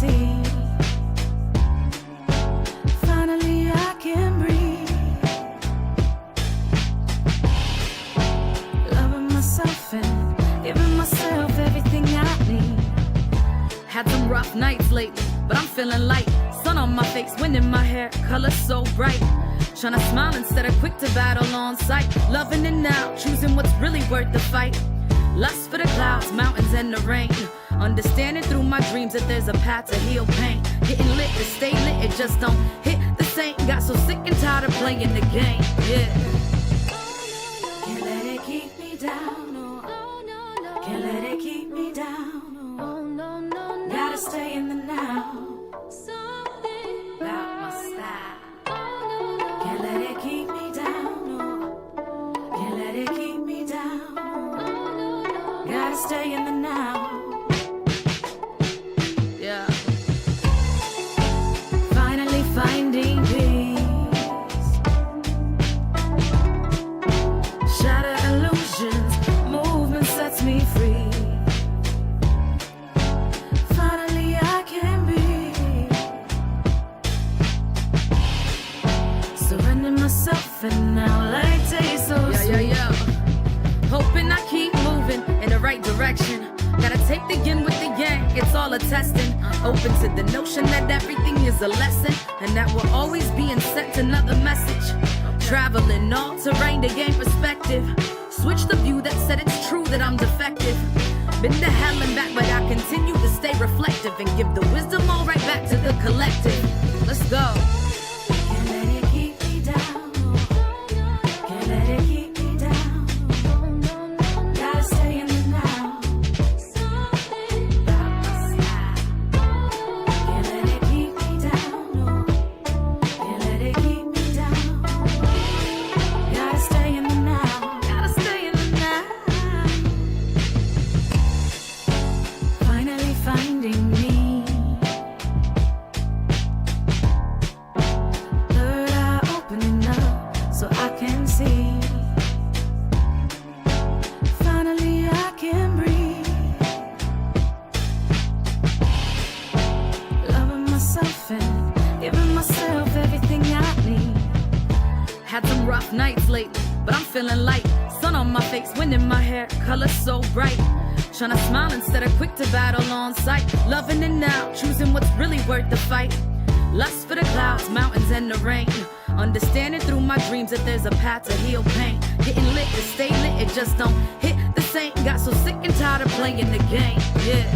see. Finally I can breathe. Loving myself and giving myself everything I need. Had some rough nights lately, but I'm feeling light. Sun on my face, wind in my hair, color so bright. Tryna smile instead of quick to battle on sight. Loving it now, choosing what's really worth the fight. Lust for the clouds, mountains, and the rain. Understanding through my dreams that there's a path to heal pain. Getting lit to stay lit, it just don't hit the same. Got so sick and tired of playing the game, yeah. Can't let it keep me down, no. Can't let it keep me down, no. Gotta stay in the now. About my style. Can't let it keep me down, no. Can't let it keep me down, no. Gotta stay in the now. Yeah. Finally finding peace. Shatter illusions, movement sets me free. Finally I can be. Surrender myself and now life tastes so sweet. Yeah. Hoping I keep moving in the right direction. Gotta take the yin with the yang, it's all a testing. Open to the notion that everything is a lesson, and that we're always being sent another message. Traveling all terrain to gain perspective. Switch the view that said it's true that I'm defective. Been to hell and back, but I continue to stay reflective and give the wisdom all right back to the collective. Let's go. Can't let it keep me down, no. Can't let it keep me down, no. Gotta stay in the now. Can't let it keep me down, no. Can't let it keep me down. Gotta stay in the now. Gotta stay in the now. Finally finding me. Third eye opening up so I can see. Finally I can breathe. Loving myself and giving myself everything I need. Had some rough nights lately, but I'm feeling light. Sun on my face, wind in my hair, color so bright. Tryna smile instead of quick to battle on sight. Loving it now, choosing what's really worth the fight. Lust for the clouds, mountains, and the rain. Understanding through my dreams that there's a path to heal pain. Getting lit to stay lit, it just don't hit the same. Got so sick and tired of playing the game, yeah.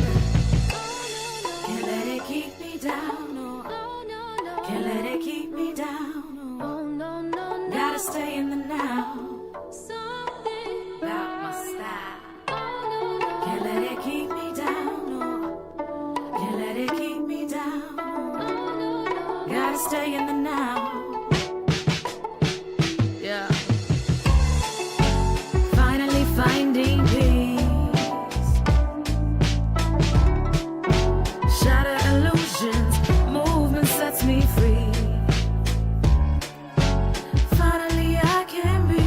Can't let it keep me down, no. Can't let it keep me down, no. Gotta stay in the now. About my style. Can't let it keep me down, no. Can't let it keep me down, no. Gotta stay in the now. Yeah. Finally finding peace. Shatter illusions, movement sets me free. Finally I can be.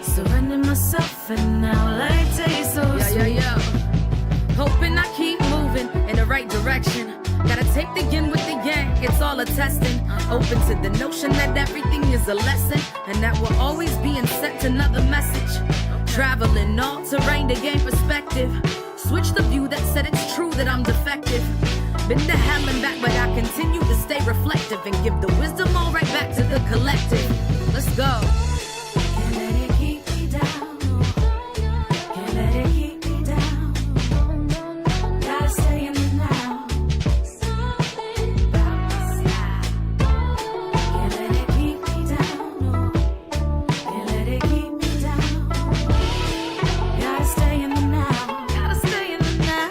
Surrender myself and now life tastes so sweet. Yeah. Hoping I keep moving in the right direction. Gotta take the yin with the yang, it's all a testing. Open to the notion that everything is a lesson, and that we're always being sent another message. Traveling all terrain to gain perspective. Switch the view that said it's true that I'm defective. Been to hell and back, but I continue to stay reflective and give the wisdom all right back to the collective. Let's go. Can't let it keep me down, no. Can't let it keep me down, no. Gotta stay in the now. About my style. Can't let it keep me down, no. Can't let it keep me down. Gotta stay in the now. Gotta stay in the now.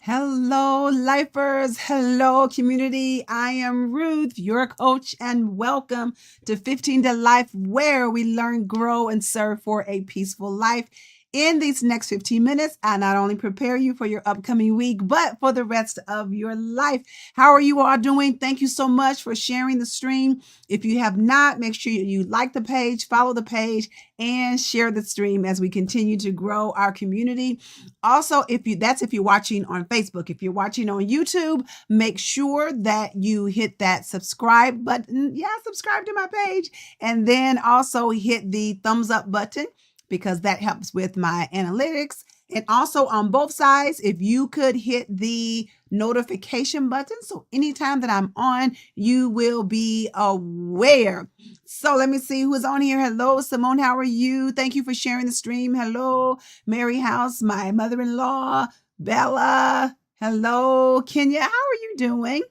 Hello, lifers. Hello, community. I am Ruth, your coach, and welcome to 15 to Life, where we learn, grow, and serve for a peaceful life. In these next 15 minutes, I not only prepare you for your upcoming week, but for the rest of your life. How are you all doing? Thank you so much for sharing the stream. If you have not, make sure you like the page, follow the page, and share the stream as we continue to grow our community. Also, if you're watching on Facebook. If you're watching on YouTube, make sure that you hit that subscribe button. Yeah, subscribe to my page. And then also hit the thumbs up button, because that helps with my analytics. And also on both sides, if you could hit the notification button, so anytime that I'm on, you will be aware. So let me see who's on here. Hello, Simone, how are you? Thank you for sharing the stream. Hello, Mary House, my mother-in-law, Bella. Hello, Kenya, how are you doing?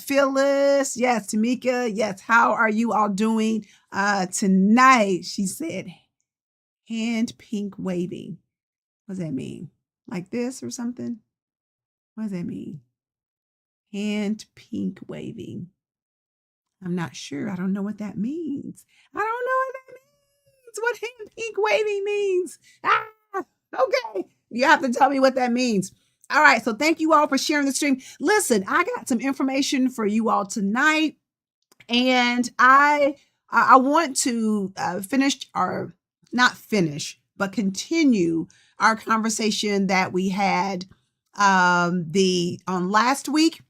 Phyllis, yes, Tamika, yes, how are you all doing tonight? She said, hand pink waving. What does that mean? Like this or something? What does that mean? Hand pink waving. I'm not sure. I don't know what that means. I don't know what that means. What hand pink waving means. Okay. You have to tell me what that means. All right. So thank you all for sharing the stream. Listen, I got some information for you all tonight. And I want to continue our conversation that we had on last week.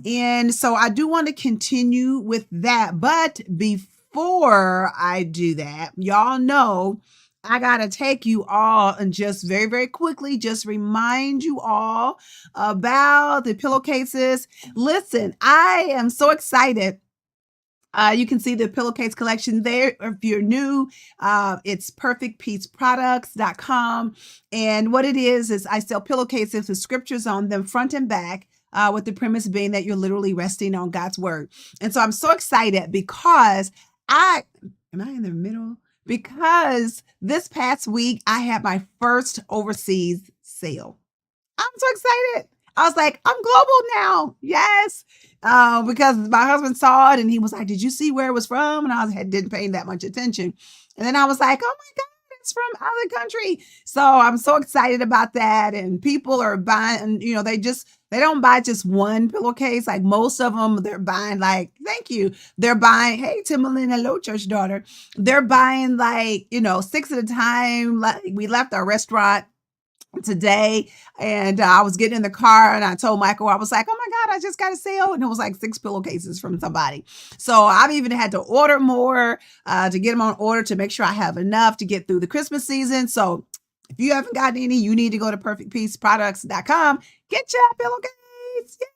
And so I do want to continue with that. But before I do that, y'all know I got to take you all and just very, very quickly just remind you all about the pillowcases. Listen, I am so excited. You can see the pillowcase collection there. If you're new, it's perfectpeaceproducts.com. And what it is I sell pillowcases with scriptures on them front and back, with the premise being that you're literally resting on God's word. And so I'm so excited because am I in the middle? Because this past week, I had my first overseas sale. I'm so excited. I was like, I'm global now. Yes. Because my husband saw it and he was like, did you see where it was from? And I didn't pay that much attention. And then I was like, oh my God, it's from other country. So I'm so excited about that. And people are buying, they don't buy just one pillowcase. Like most of them, they're buying thank you. They're buying, hey, Timberland, hello, church daughter. They're buying 6 at a time. Like we left our restaurant today and I was getting in the car and I told Michael, I was like, oh my God, I just got a sale. And it was like 6 pillowcases from somebody. So I've even had to order more to get them on order to make sure I have enough to get through the Christmas season. So if you haven't gotten any, you need to go to perfectpeaceproducts.com. Get your pillowcase. Yay!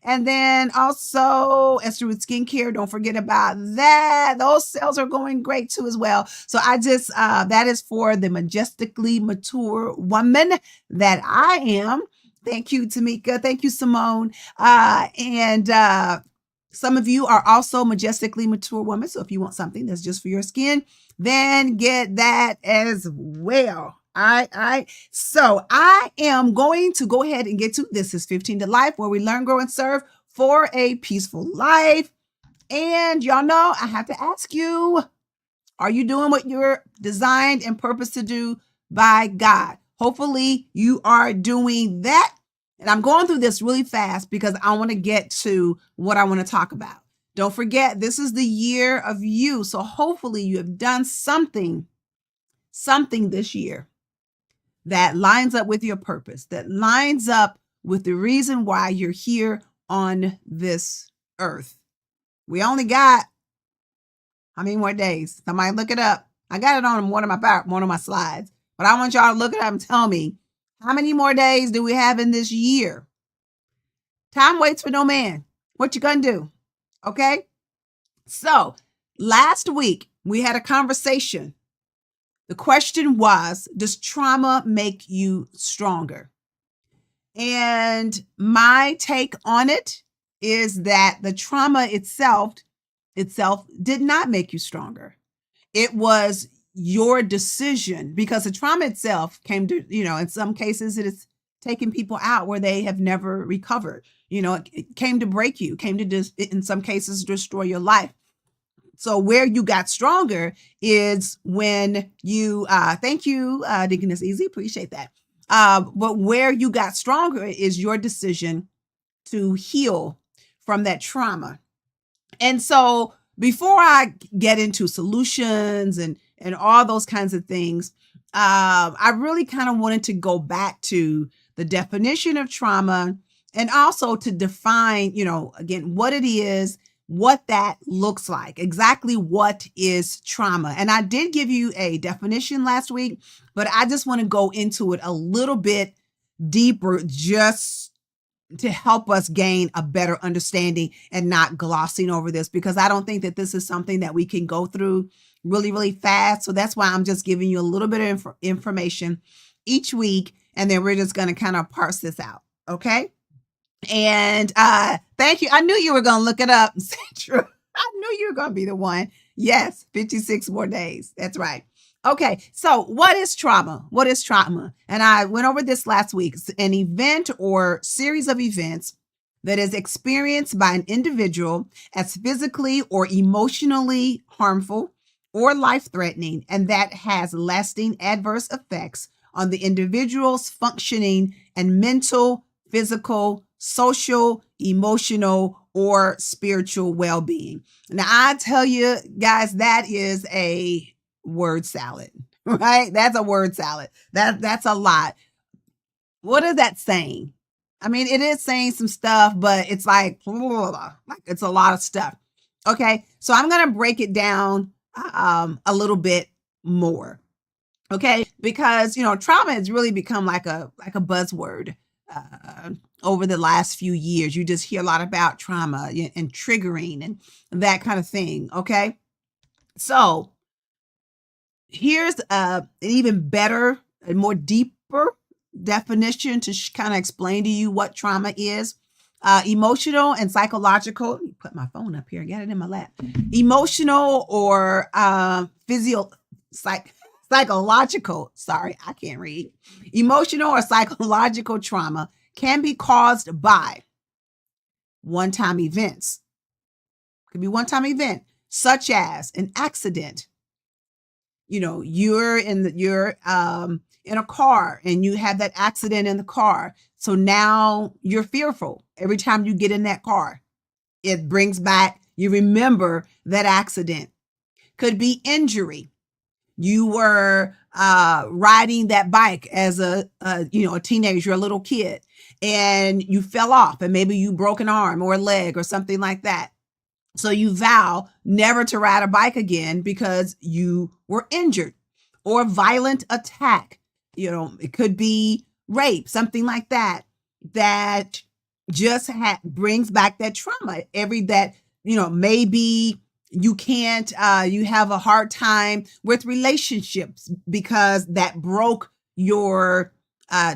And then also Esther with Skincare. Don't forget about that. Those sales are going great too as well. So I just, that is for the majestically mature woman that I am. Thank you, Tamika. Thank you, Simone. And some of you are also majestically mature women. So if you want something that's just for your skin, then get that as well. So I am going to go ahead and get to This is 15 to Life, where we learn, grow, and serve for a peaceful life. And y'all know I have to ask you, are you doing what you're designed and purposed to do by God? Hopefully you are doing that. And I'm going through this really fast because I want to get to what I want to talk about. Don't forget, this is the year of you. So hopefully you have done something this year that lines up with your purpose, that lines up with the reason why you're here on this earth. We only got how many more days? Somebody look it up. I got it on one of my slides, but I want y'all to look it up and tell me how many more days do we have in this year? Time waits for no man. What you gonna do? Okay. So last week we had a conversation. The question was, does trauma make you stronger? And my take on it is that the trauma itself did not make you stronger. It was your decision, because the trauma itself came to, in some cases it has taken people out where they have never recovered. It came to break you, came to in some cases destroy your life. So where you got stronger is when you, thank you, Deaconess Easy, appreciate that. But where you got stronger is your decision to heal from that trauma. And so before I get into solutions and all those kinds of things, I really kind of wanted to go back to the definition of trauma and also to define, again, what it is, what that looks like, exactly what is trauma. And I did give you a definition last week, but I just want to go into it a little bit deeper just to help us gain a better understanding and not glossing over this, because I don't think that this is something that we can go through really, really fast. So that's why I'm just giving you a little bit of information each week, and then we're just going to kind of parse this out. Okay. And thank you. I knew you were going to look it up. True. I knew you were going to be the one. Yes, 56 more days. That's right. Okay, so what is trauma? What is trauma? And I went over this last week. It's an event or series of events that is experienced by an individual as physically or emotionally harmful or life-threatening, and that has lasting adverse effects on the individual's functioning and mental, physical, social, emotional, or spiritual well-being. Now, I tell you guys, that is a word salad, right? That's a word salad. That's a lot. What is that saying? I mean, it is saying some stuff, but it's like it's a lot of stuff. Okay, so I'm going to break it down a little bit more. Okay, because trauma has really become like a buzzword over the last few years. You just hear a lot about trauma and triggering and that kind of thing. Okay, so here's an even better and more deeper definition to kind of explain to you what trauma is. Emotional and psychological. Let me put my phone up here. Get it in my lap. Emotional or psychological. Sorry, I can't read. Emotional or psychological trauma can be caused by one-time events. Could be one-time event, such as an accident. You're in a car and you have that accident in the car. So now you're fearful every time you get in that car. It brings back, you remember that accident. Could be injury. You were riding that bike as a teenager, a little kid, and you fell off and maybe you broke an arm or a leg or something like that. So you vow never to ride a bike again because you were injured. Or violent attack. It could be rape, something like that, that just brings back that trauma. Maybe you can't, you have a hard time with relationships because that broke your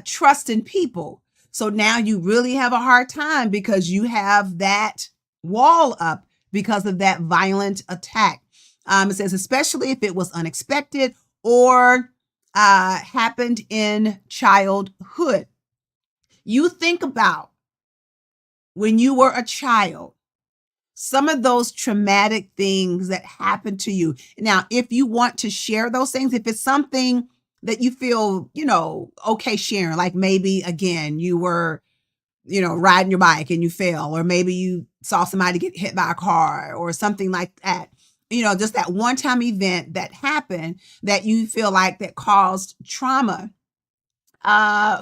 trust in people. So now you really have a hard time because you have that wall up because of that violent attack. It says, especially if it was unexpected or happened in childhood. You think about when you were a child, some of those traumatic things that happened to you. Now, if you want to share those things, if it's something that you feel, okay sharing, like maybe, again, you were, riding your bike and you fell, or maybe you saw somebody get hit by a car or something like that. Just that one-time event that happened that you feel like that caused trauma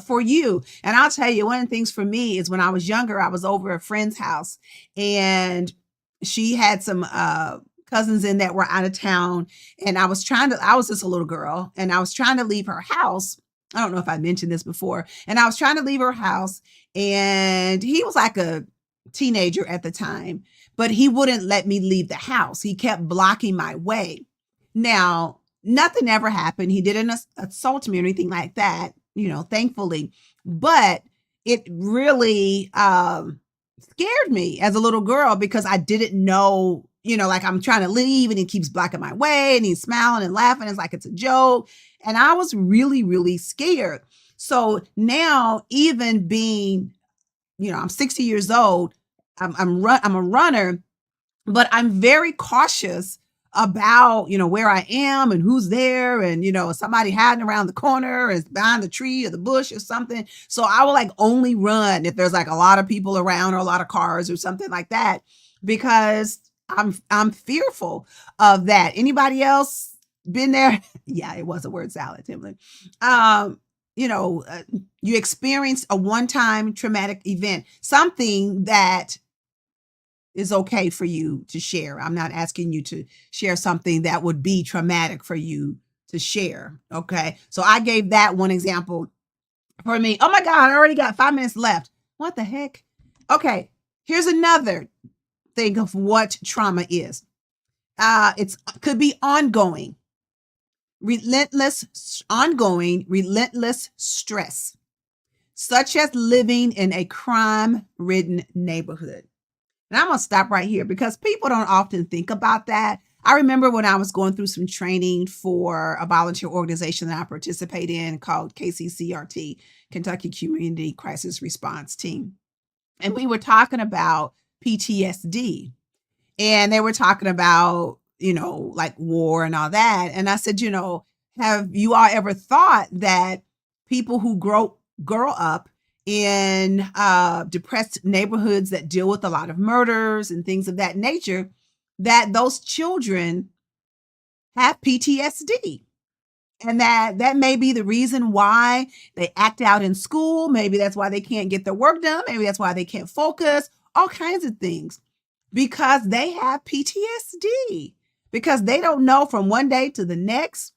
for you. And I'll tell you, one of the things for me is when I was younger, I was over a friend's house and she had some cousins in that were out of town. And I was just a little girl and I was trying to leave her house. I don't know if I mentioned this before. And I was trying to leave her house and he was like a teenager at the time, but he wouldn't let me leave the house. He kept blocking my way. Now, nothing ever happened. He didn't assault me or anything like that, thankfully, but it really scared me as a little girl because I didn't know, like I'm trying to leave and he keeps blocking my way and he's smiling and laughing. It's like it's a joke. And I was really, really scared. So now, even being, I'm 60 years old, I'm a runner, but I'm very cautious about, where I am and who's there, and, somebody hiding around the corner or behind the tree or the bush or something. So I will like only run if there's like a lot of people around or a lot of cars or something like that, because I'm fearful of that. Anybody else been there? Yeah, it was a word salad, Timlin. You experienced a one-time traumatic event, something that is okay for you to share. I'm not asking you to share something that would be traumatic for you to share. Okay. So I gave that one example for me. Oh my God, I already got 5 minutes left. What the heck? Okay. Here's another thing of what trauma is. It could be ongoing relentless stress, such as living in a crime-ridden neighborhood. And I'm going to stop right here because people don't often think about that. I remember when I was going through some training for a volunteer organization that I participate in called KCCRT, Kentucky Community Crisis Response Team. And we were talking about PTSD. And they were talking about, like war and all that. And I said, have you all ever thought that people who grow up in depressed neighborhoods that deal with a lot of murders and things of that nature, that those children have PTSD? And that may be the reason why they act out in school. Maybe that's why they can't get their work done. Maybe that's why they can't focus, all kinds of things, because they have PTSD, because they don't know from one day to the next,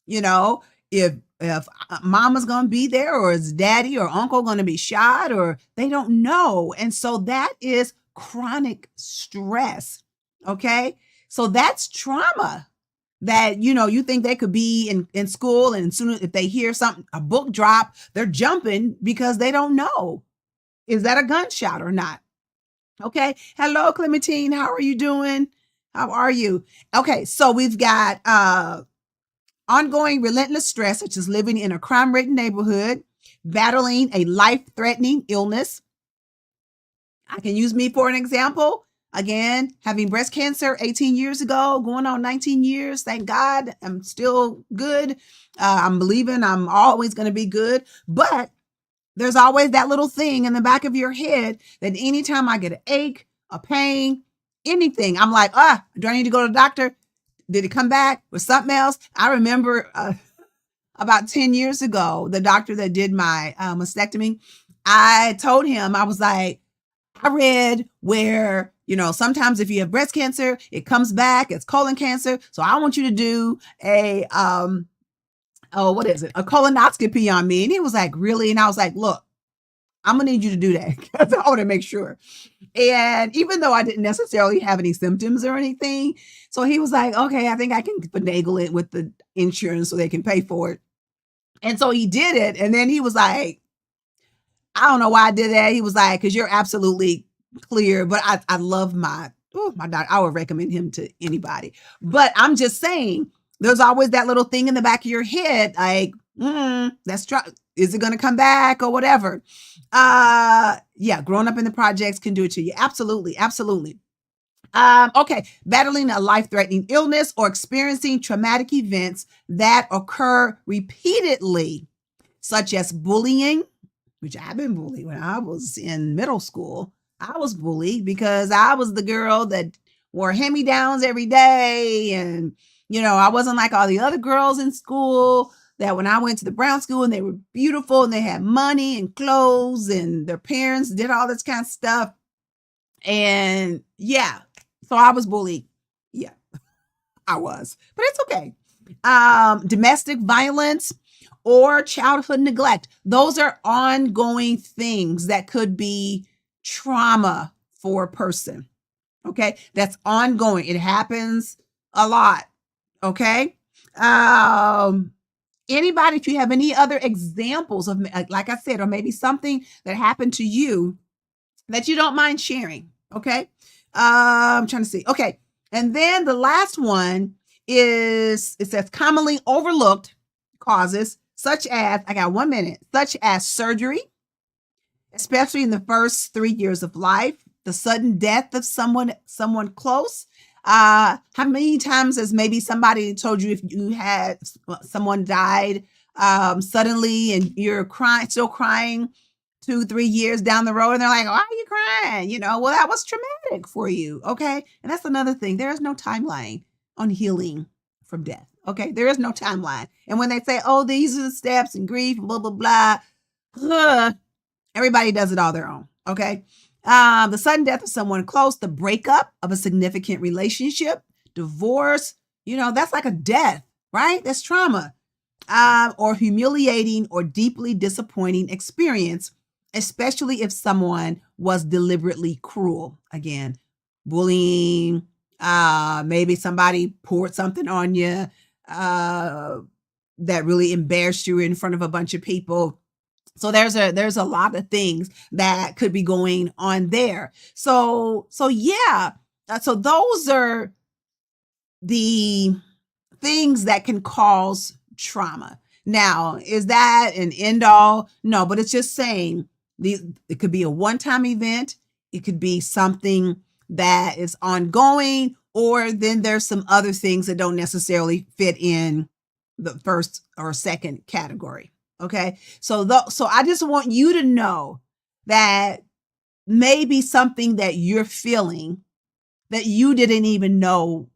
if mama's going to be there, or is daddy or uncle going to be shot, or they don't know. And so that is chronic stress. Okay. So that's trauma that, you think they could be in school, and soon if they hear something, a book drop, they're jumping because they don't know, is that a gunshot or not? Okay. Hello, Clementine. How are you doing? How are you? Okay. So we've got, ongoing relentless stress, such as living in a crime-ridden neighborhood, battling a life-threatening illness. I can use me for an example. Again, having breast cancer 18 years ago, going on 19 years. Thank God I'm still good. I'm believing I'm always going to be good. But there's always that little thing in the back of your head that anytime I get an ache, a pain, anything, I'm like, do I need to go to the doctor? Did it come back with something else? I remember about 10 years ago, the doctor that did my mastectomy, I told him, I was like, I read where, sometimes if you have breast cancer, it comes back as colon cancer. So I want you to do a colonoscopy on me. And he was like, really? And I was like, look, I'm going to need you to do that because I want to make sure. And even though I didn't necessarily have any symptoms or anything, so he was like, okay, I think I can finagle it with the insurance so they can pay for it. And so he did it. And then he was like, I don't know why I did that. He was like, because you're absolutely clear. But I love my doctor. I would recommend him to anybody. But I'm just saying, there's always that little thing in the back of your head, like, is it going to come back or whatever? Growing up in the projects can do it to you. Absolutely. Absolutely. Okay. Battling a life-threatening illness or experiencing traumatic events that occur repeatedly, such as bullying, which I've been bullied when I was in middle school. I was bullied because I was the girl that wore hand-me-downs every day. And, I wasn't like all the other girls in school that when I went to the Brown school and they were beautiful and they had money and clothes and their parents did all this kind of stuff. And so I was bullied. Yeah, I was, but it's okay. Domestic violence or childhood neglect. Those are ongoing things that could be trauma for a person. Okay. That's ongoing. It happens a lot. Okay. Anybody, if you have any other examples of, like I said, or maybe something that happened to you that you don't mind sharing. Okay. I'm trying to see. Okay. And then the last one is, it says commonly overlooked causes, such as, I got 1 minute, such as surgery, especially in the first 3 years of life, the sudden death of someone close, How many times has maybe somebody told you if you had someone died suddenly and you're crying, still crying 2-3 years down the road, and they're like, why are you crying? Well, that was traumatic for you. Okay. And that's another thing. There is no timeline on healing from death. Okay. There is no timeline. And when they say, oh, these are the steps and grief and blah, blah, blah, everybody does it all their own. Okay. The sudden death of someone close, the breakup of a significant relationship, divorce, that's like a death, right? That's trauma. Or humiliating or deeply disappointing experience, especially if someone was deliberately cruel. Again, bullying, maybe somebody poured something on you that really embarrassed you in front of a bunch of people. So there's a lot of things that could be going on there. So yeah. So those are the things that can cause trauma. Now, is that an end all? No, but it's just saying it could be a one-time event. It could be something that is ongoing, or then there's some other things that don't necessarily fit in the first or second category. Okay. So I just want you to know that maybe something that you're feeling that you didn't even know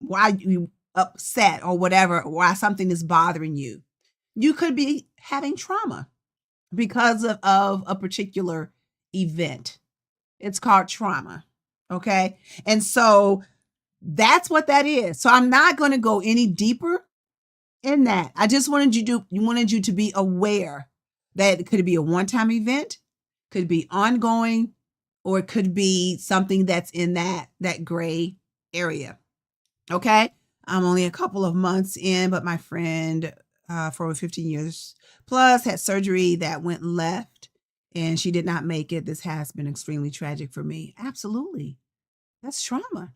why you upset or whatever, why something is bothering you. You could be having trauma because of a particular event. It's called trauma. Okay. And so that's what that is. So I'm not going to go any deeper in that. I just wanted you to be aware that it could be a one-time event, could be ongoing, or it could be something that's in that gray area. Okay. I'm only a couple of months in, but my friend for over 15 years plus had surgery that went left and she did not make it. This has been extremely tragic for me. Absolutely. That's trauma.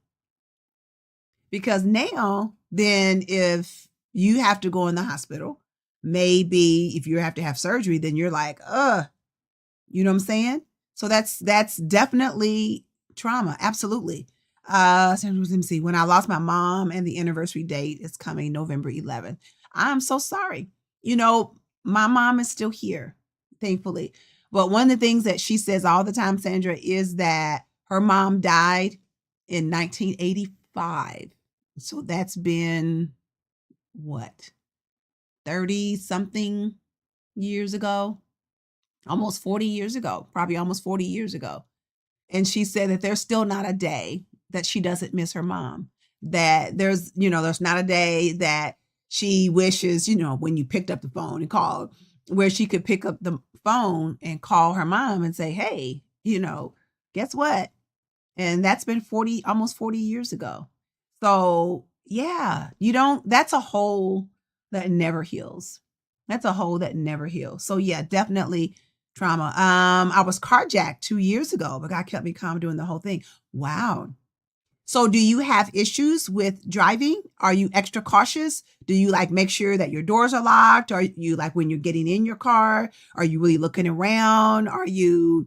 Because now, then if you have to go in the hospital, maybe if you have to have surgery, then you're like, you know what I'm saying? So that's definitely trauma. Absolutely. Let me see. When I lost my mom, and the anniversary date is coming November 11th. I'm so sorry. My mom is still here, thankfully. But one of the things that she says all the time, Sandra, is that her mom died in 1985. So that's been what? 30 something years ago, almost 40 years ago, probably almost 40 years ago. And she said that there's still not a day that she doesn't miss her mom, that there's not a day that she wishes, when you picked up the phone and called, where she could pick up the phone and call her mom and say, hey, guess what? And that's been almost 40 years ago. So yeah, that's a hole that never heals. That's a hole that never heals. So yeah, definitely trauma. I was carjacked 2 years ago, but God kept me calm doing the whole thing. Wow. So do you have issues with driving? Are you extra cautious? Do you make sure that your doors are locked? Are you when you're getting in your car, are you really looking around? Are you,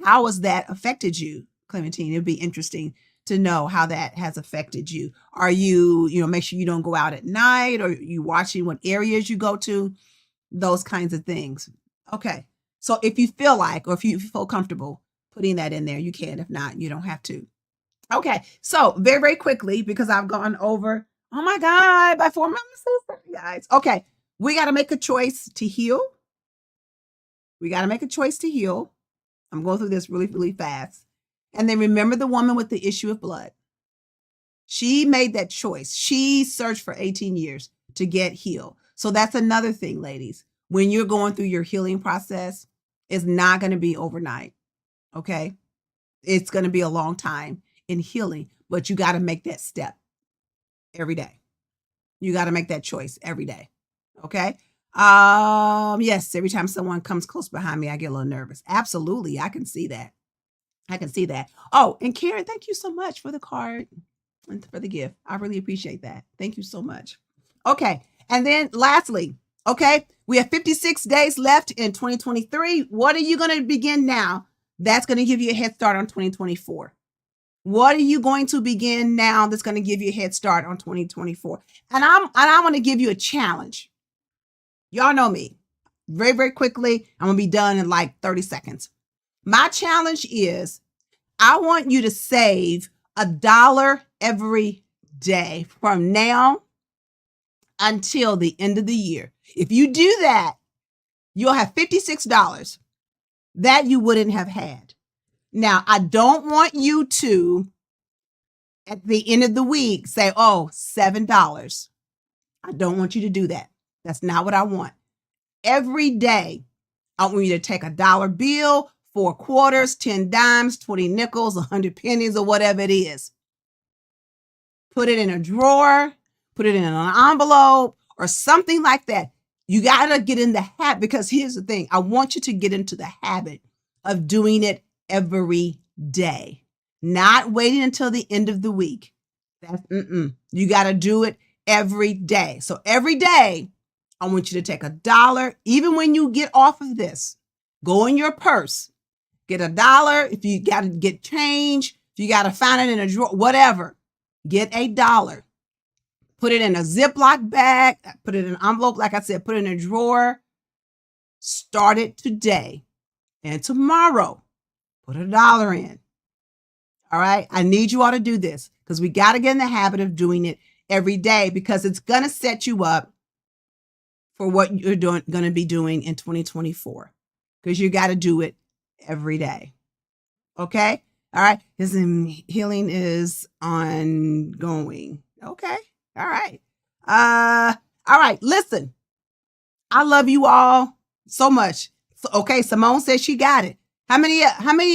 how has that affected you, Clementine? It'd be interesting to know how that has affected you. Are you, make sure you don't go out at night, or you watching what areas you go to, those kinds of things. Okay. So if you feel like, or if you feel comfortable putting that in there, you can. If not, you don't have to. Okay. So very, very quickly, because I've gone over, oh my God, by 4 months, guys. Okay. We got to make a choice to heal. We got to make a choice to heal. I'm going through this really, really fast. And then remember the woman with the issue of blood. She made that choice. She searched for 18 years to get healed. So that's another thing, ladies. When you're going through your healing process, it's not going to be overnight. Okay. It's going to be a long time in healing, but you got to make that step every day. You got to make that choice every day. Okay. Yes. Every time someone comes close behind me, I get a little nervous. Absolutely. I can see that. Oh, and Karen, thank you so much for the card and for the gift. I really appreciate that. Thank you so much. Okay. And then lastly, okay, we have 56 days left in 2023. What are you going to begin now? That's going to give you a head start on 2024. What are you going to begin now that's going to give you a head start on 2024? And I want to give you a challenge. Y'all know me. Very, very quickly, I'm going to be done in like 30 seconds. My challenge is I want you to save $1 every day from now until the end of the year. If you do that, you'll have $56 that you wouldn't have had. Now, I don't want you to, at the end of the week, say, oh, $7. I don't want you to do that. That's not what I want. Every day, I want you to take $1 bill, 4 quarters, 10 dimes, 20 nickels, 100 pennies, or whatever it is. Put it in a drawer, put it in an envelope, or something like that. You got to get in the habit, because here's the thing. I want you to get into the habit of doing it every day, not waiting until the end of the week. You got to do it every day. So every day, I want you to take $1, even when you get off of this, go in your purse, get $1. If you got to get change, if you got to find it in a drawer, whatever, get $1. Put it in a Ziploc bag, put it in an envelope. Like I said, put it in a drawer. Start it today. And tomorrow, put $1 in. All right. I need you all to do this because we got to get in the habit of doing it every day, because it's going to set you up for what you're going to be doing in 2024, because you got to do it every day. Okay. All right. His healing is ongoing. Okay. All right. All right. Listen, I love you all so much. So, okay. Simone says she got it. How many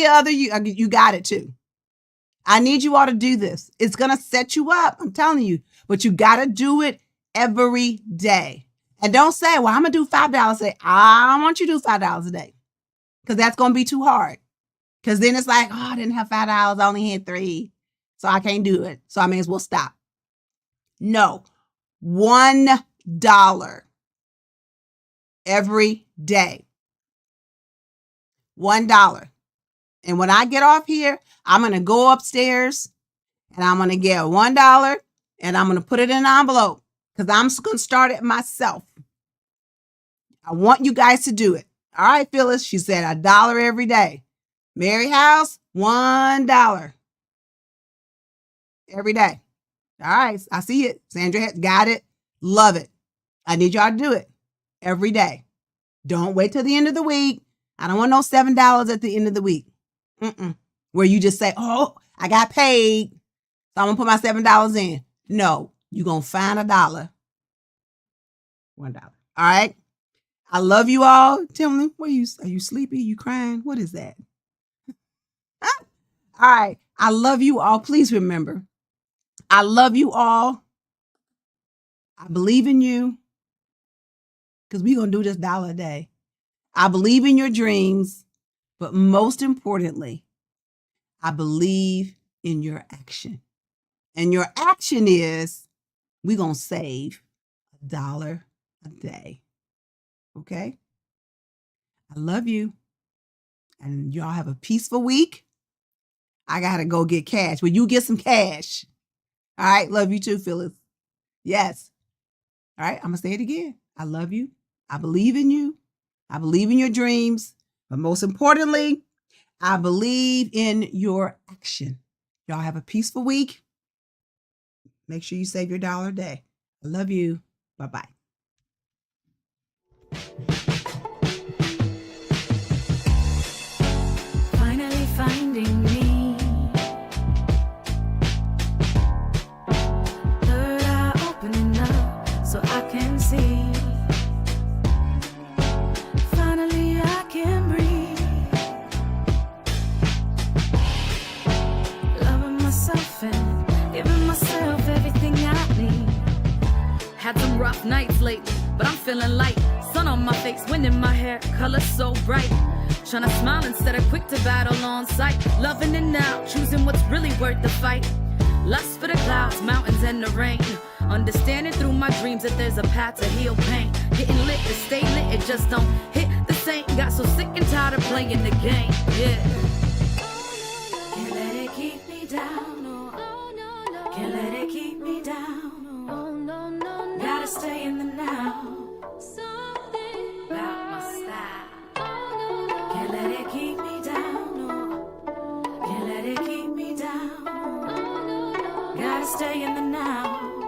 other you got it too? I need you all to do this. It's going to set you up. I'm telling you, but you got to do it every day. And don't say, well, I'm going to do $5 a day. I don't want you to do $5 a day, because that's going to be too hard. Because then it's like, oh, I didn't have $5. I only had $3. So I can't do it. So I may as well stop. No, $1 every day. $1. And when I get off here, I'm going to go upstairs and I'm going to get $1 and I'm going to put it in an envelope, because I'm going to start it myself. I want you guys to do it. All right, Phyllis, she said $1 every day. Mary House, $1 every day. All right, I see it. Sandra got it. Love it. I need y'all to do it every day. Don't wait till the end of the week. I don't want no $7 at the end of the week. Where you just say, oh, I got paid, so I'm going to put my $7 in. No, you're going to find $1. $1. All right. I love you all. Timlin, are you sleepy? You crying? What is that? All right. I love you all. Please remember, I love you all. I believe in you, because we're going to do this $1 a day. I believe in your dreams, but most importantly, I believe in your action. And your action is, we're going to save $1 a day. Okay? I love you. And y'all have a peaceful week. I got to go get cash. Will you get some cash? All right. Love you too, Phyllis. Yes. All right. I'm going to say it again. I love you. I believe in you. I believe in your dreams. But most importantly, I believe in your action. Y'all have a peaceful week. Make sure you save your $1 a day. I love you. Bye-bye. Finally finding me. Third eye opening up so I can see. Finally I can breathe. Loving myself and giving myself everything I need. Had some rough nights lately, but I'm feeling light. Sun on my face, wind in my hair, color so bright. Tryna smile instead of quick to battle on sight. Loving it now, choosing what's really worth the fight. Lust for the clouds, mountains, and the rain. Understanding through my dreams that there's a path to heal pain. Getting lit to stay lit, it just don't hit the same. Got so sick and tired of playing the game, yeah. Can't let it keep me down. in the now. Something about my style. Can't let it keep me down, no. Can't let it keep me down. Gotta stay in the now.